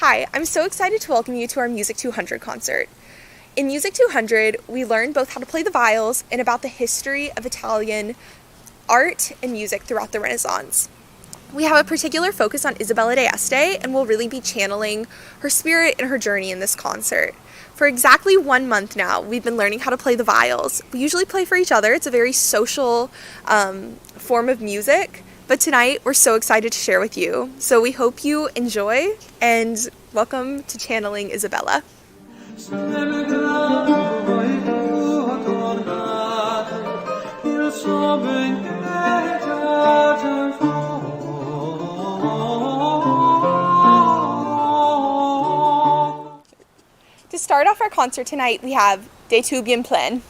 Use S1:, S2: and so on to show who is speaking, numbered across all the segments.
S1: Hi, I'm so excited to welcome you to our Music 200 concert. In Music 200, we learn both how to play the viols and about the history of Italian art and music throughout the Renaissance. We have a particular focus on Isabella d'Este, and we'll really be channeling her spirit and her journey in this concert. For exactly 1 month now, we've been learning how to play the viols. We usually play for each other. It's a very social form of music, but tonight we're so excited to share with you. So we hope you enjoy, and welcome to Channeling Isabella. To start off our concert tonight, we have Des Tout Bien Plein.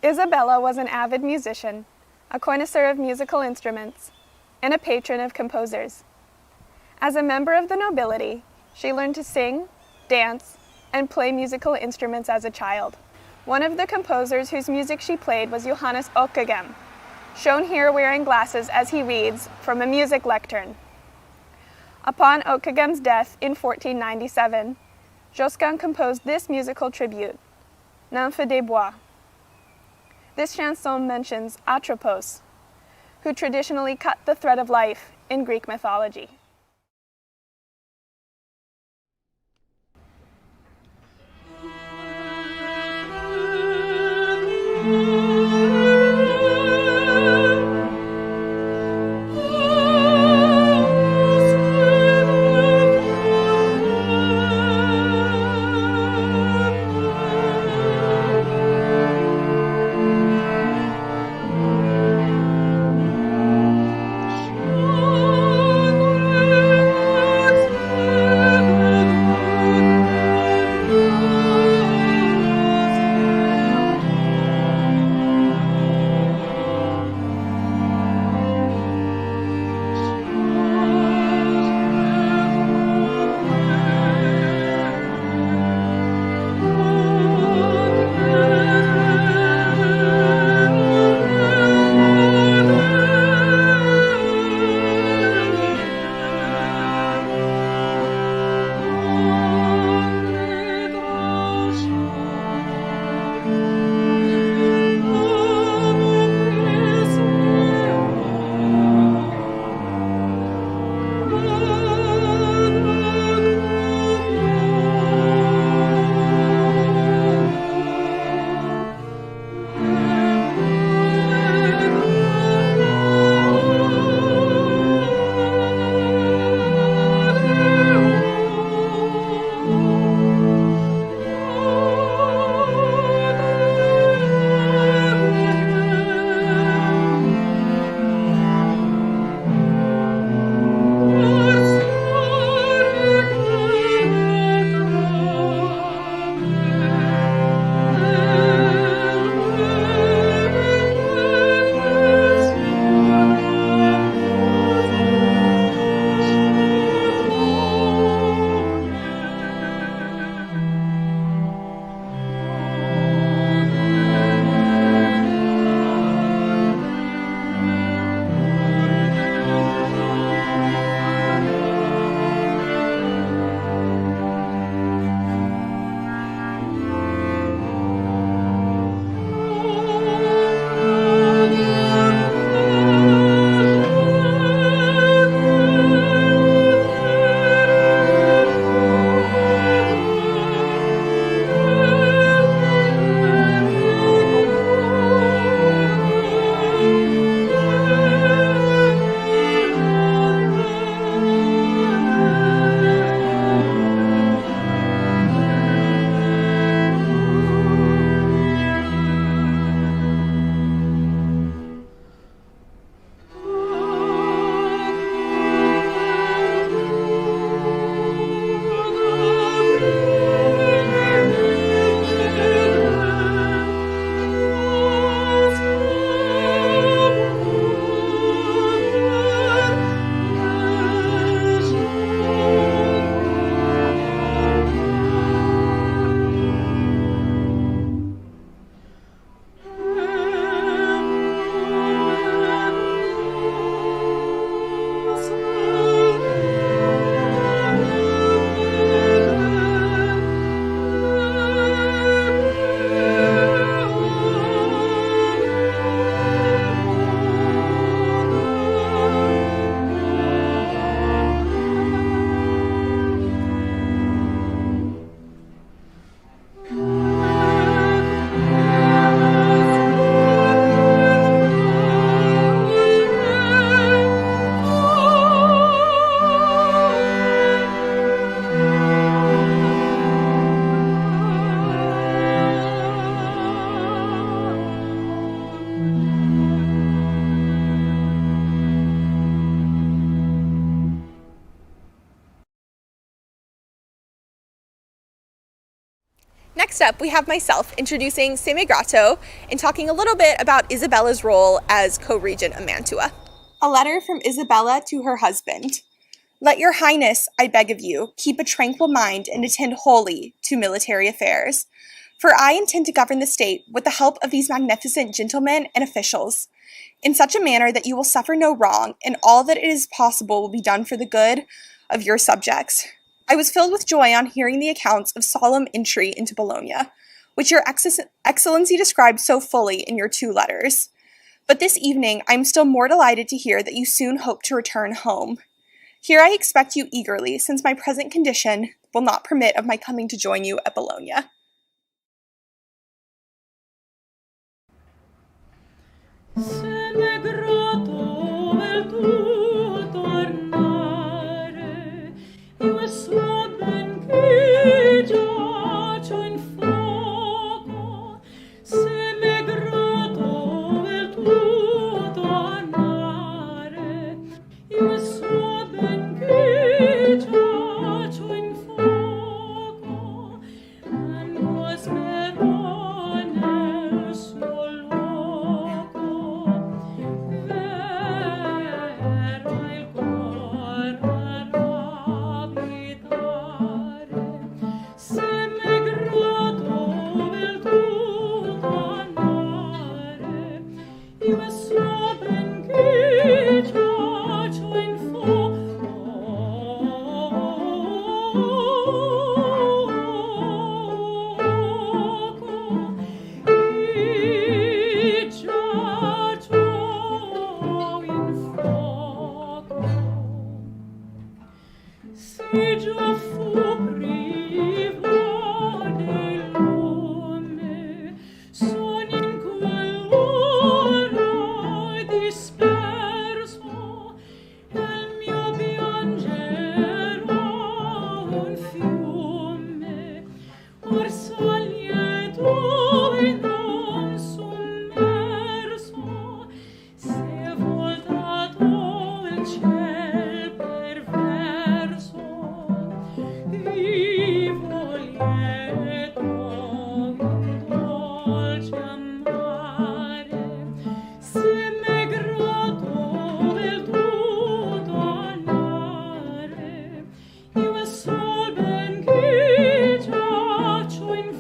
S2: Isabella was an avid musician, a connoisseur of musical instruments, and a patron of composers. As a member of the nobility, she learned to sing, dance, and play musical instruments as a child. One of the composers whose music she played was Johannes Ockeghem, shown here wearing glasses as he reads from a music lectern. Upon Ockeghem's death in 1497, Josquin composed this musical tribute, Nymphe des Bois. This chanson mentions Atropos, who traditionally cut the thread of life in Greek mythology.
S1: Next up, we have myself introducing Se Me Grato and talking a little bit about Isabella's role as co-regent of Mantua. A letter from Isabella to her husband. Let your highness, I beg of you, keep a tranquil mind and attend wholly to military affairs. For I intend to govern the state with the help of these magnificent gentlemen and officials, in such a manner that you will suffer no wrong, and all that it is possible will be done for the good of your subjects. I was filled with joy on hearing the accounts of solemn entry into Bologna, which your excellency described so fully in your 2 letters. But this evening I am still more delighted to hear that you soon hope to return home. Here I expect you eagerly, since my present condition will not permit of my coming to join you at Bologna.
S3: Se m'è grato il tuo tornare, io so ben che giaccio in fuoco. Se m'è grato il tuo tornare, io so ben che giaccio in fuoco. Anco spero nel suo luogo. Se già fu privo del lume, son in quell'ora disperso, e il mio piangerò un fiume, or lieto e non sommerso, se è voltato il ciel perverso. Vivo lieto in dolce amare, se m'è grato il tuo donare, io so ben che giaccio in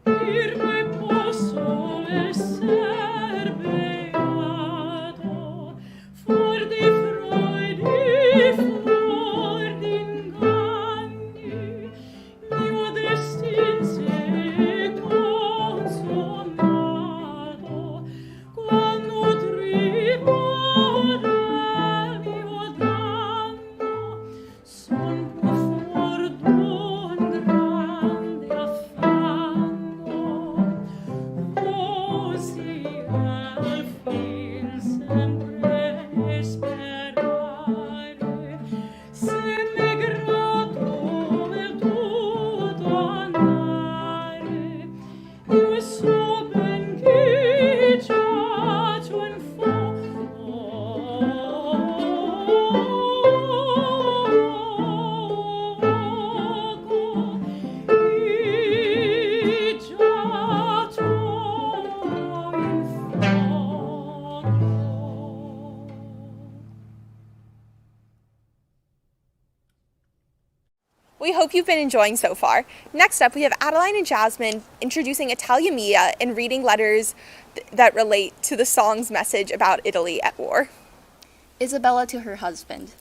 S3: il riposo esser beato, fuor di freudi, fuor d'inganni, mio destin s'è consumato, quando tribo del mio danno, son più fuor d'un grande affanno. Così al fin sempre sperare, se m'è grato il tuo donare, io so ben che giaccio in fuoco, che giaccio in fuoco.
S1: We hope you've been enjoying so far. Next up, we have Adeline and Jasmine introducing Italia Mia and reading letters that relate to the song's message about Italy at war.
S4: Isabella to her husband.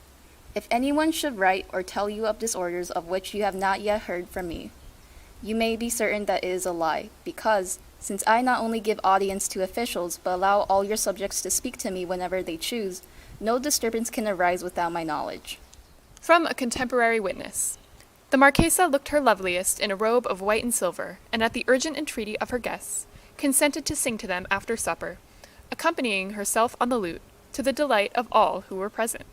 S4: If anyone should write or tell you of disorders of which you have not yet heard from me, you may be certain that it is a lie, because, since I not only give audience to officials, but allow all your subjects to speak to me whenever they choose, no disturbance can arise without my knowledge.
S5: From a contemporary witness. The Marchesa looked her loveliest in a robe of white and silver, and at the urgent entreaty of her guests, consented to sing to them after supper, accompanying herself on the lute, to the delight of all who were present.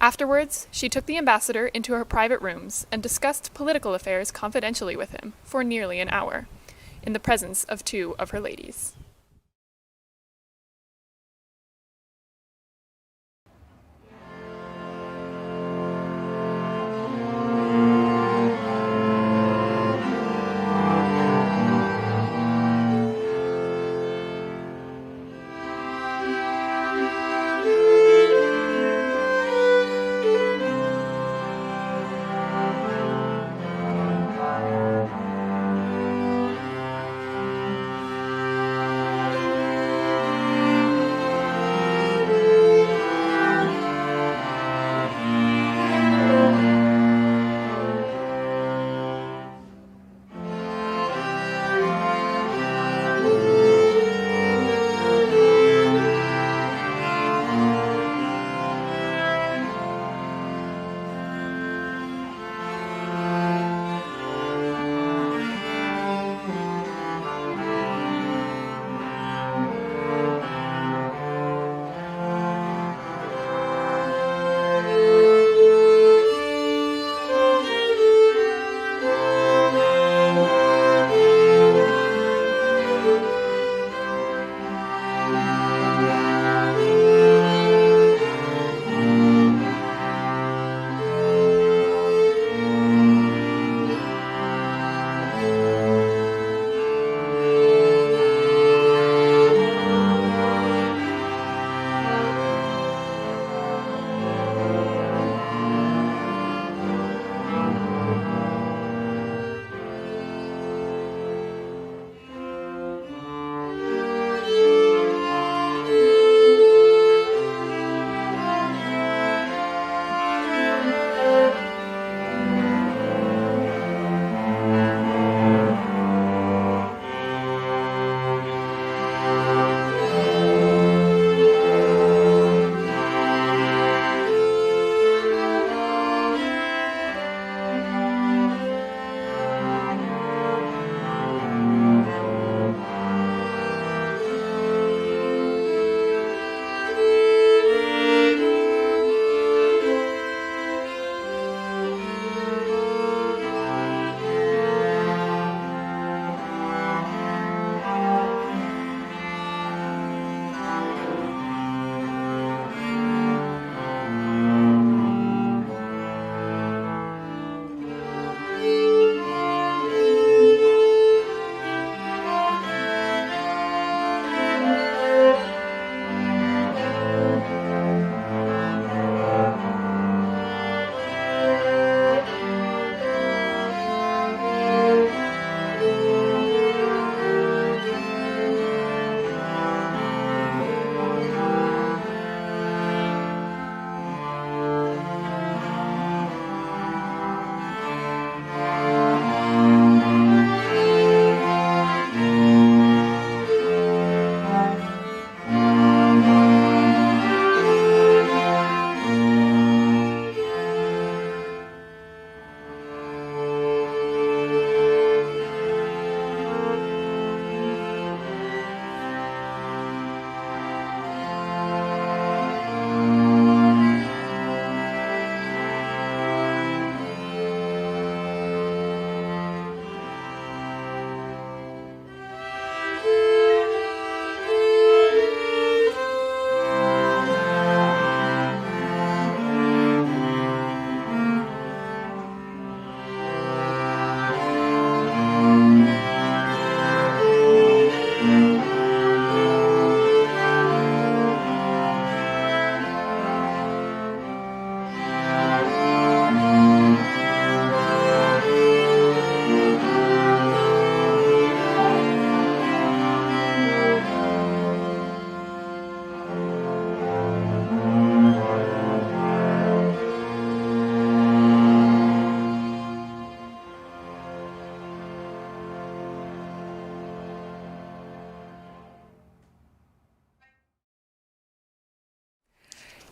S5: Afterwards, she took the ambassador into her private rooms and discussed political affairs confidentially with him for nearly an hour, in the presence of 2 of her ladies.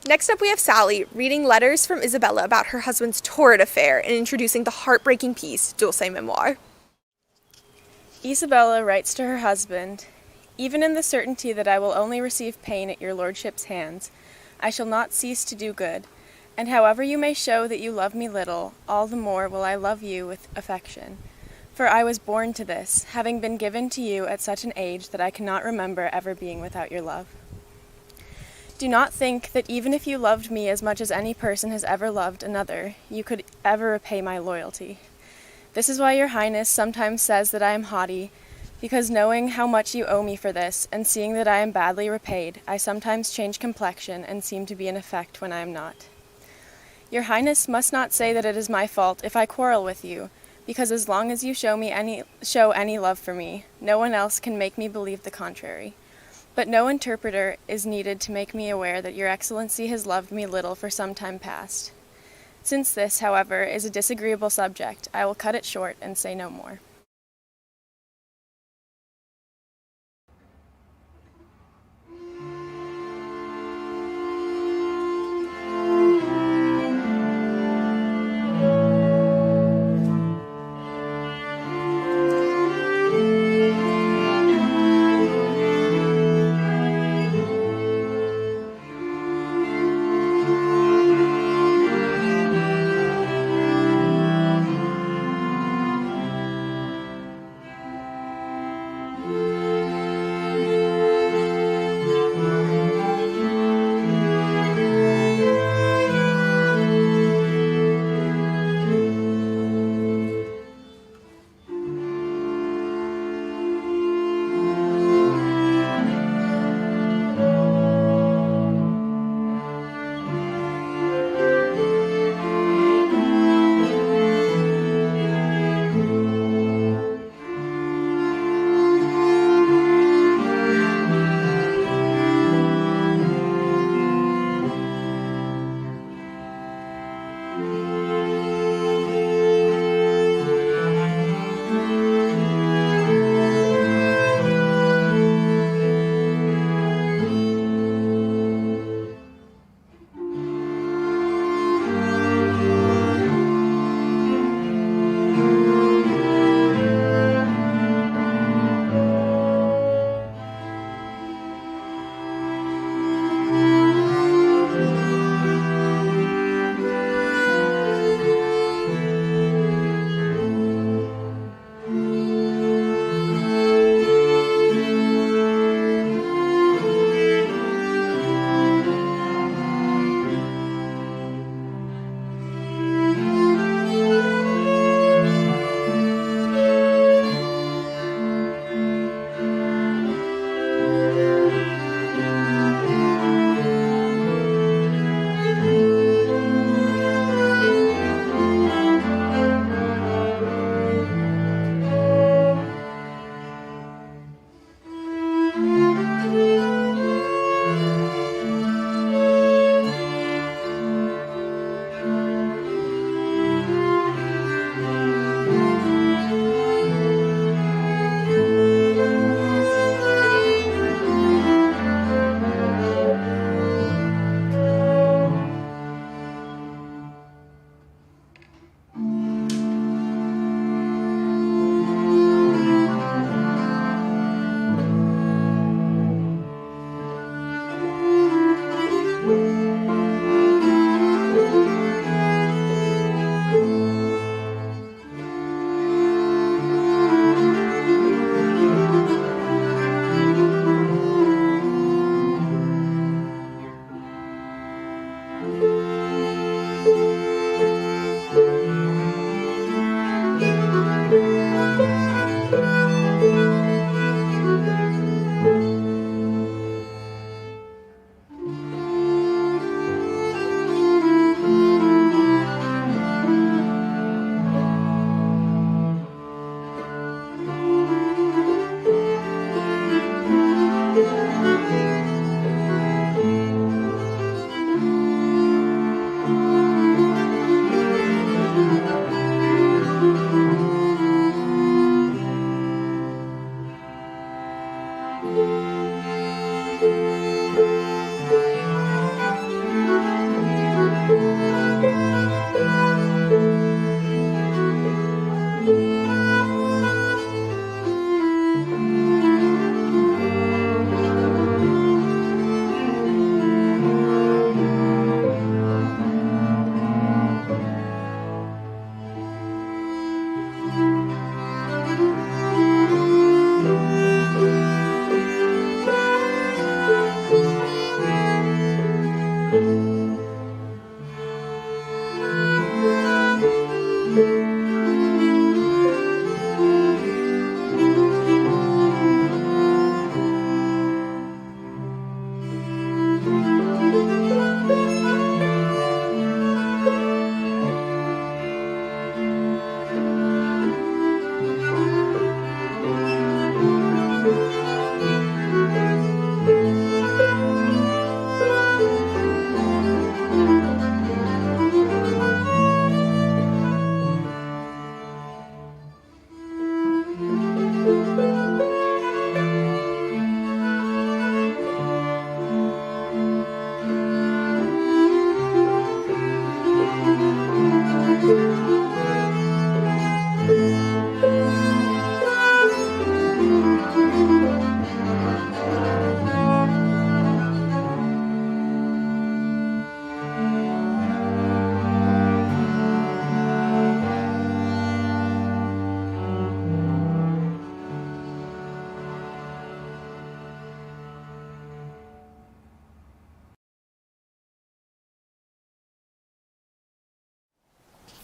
S1: Next up, we have Sally reading letters from Isabella about her husband's torrid affair and introducing the heartbreaking piece, Dulce Memoir.
S6: Isabella writes to her husband, "Even in the certainty that I will only receive pain at your lordship's hands, I shall not cease to do good, And however you may show that you love me little, all the more will I love you with affection. For I was born to this, having been given to you at such an age that I cannot remember ever being without your love. Do not think that even if you loved me as much as any person has ever loved another, you could ever repay my loyalty. This is why your Highness sometimes says that I am haughty, because knowing how much you owe me for this, and seeing that I am badly repaid, I sometimes change complexion and seem to be in effect when I am not. Your Highness must not say that it is my fault if I quarrel with you, because as long as you show any love for me, no one else can make me believe the contrary. But no interpreter is needed to make me aware that your Excellency has loved me little for some time past. Since this, however, is a disagreeable subject, I will cut it short and say no more.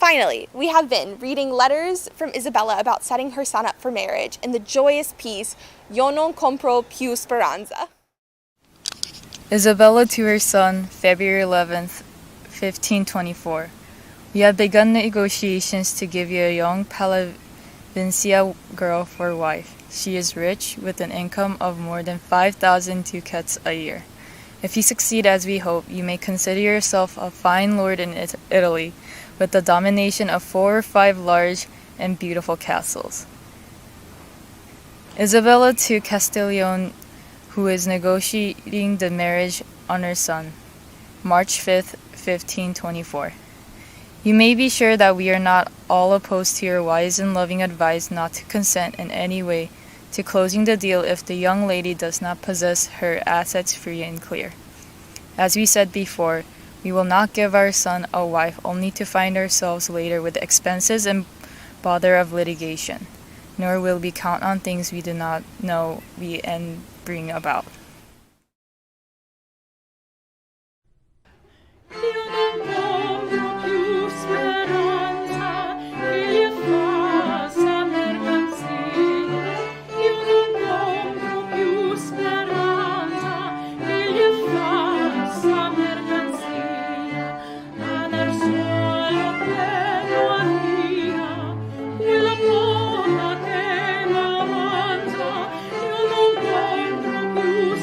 S1: Finally, we have been reading letters from Isabella about setting her son up for marriage in the joyous piece Io non compro più speranza.
S7: Isabella to her son, February 11th, 1524. We have begun negotiations to give you a young Palavincia girl for wife. She is rich, with an income of more than 5,000 ducats a year. If you succeed as we hope, you may consider yourself a fine lord in Italy, with the domination of 4 or 5 large and beautiful castles. Isabella to Castiglione, who is negotiating the marriage on her son, March 5th, 1524. You may be sure that we are not all opposed to your wise and loving advice not to consent in any way to closing the deal if the young lady does not possess her assets free and clear. As we said before, we will not give our son a wife only to find ourselves later with expenses and bother of litigation, nor will we count on things we do not know we and bring about.
S3: Io non compro più speranza che gli faccia mercanzia. Io non compro più speranza che gli faccia mercanzia. Adesso io tengo a via quella poca che mi avanza. Io non compro più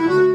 S3: you.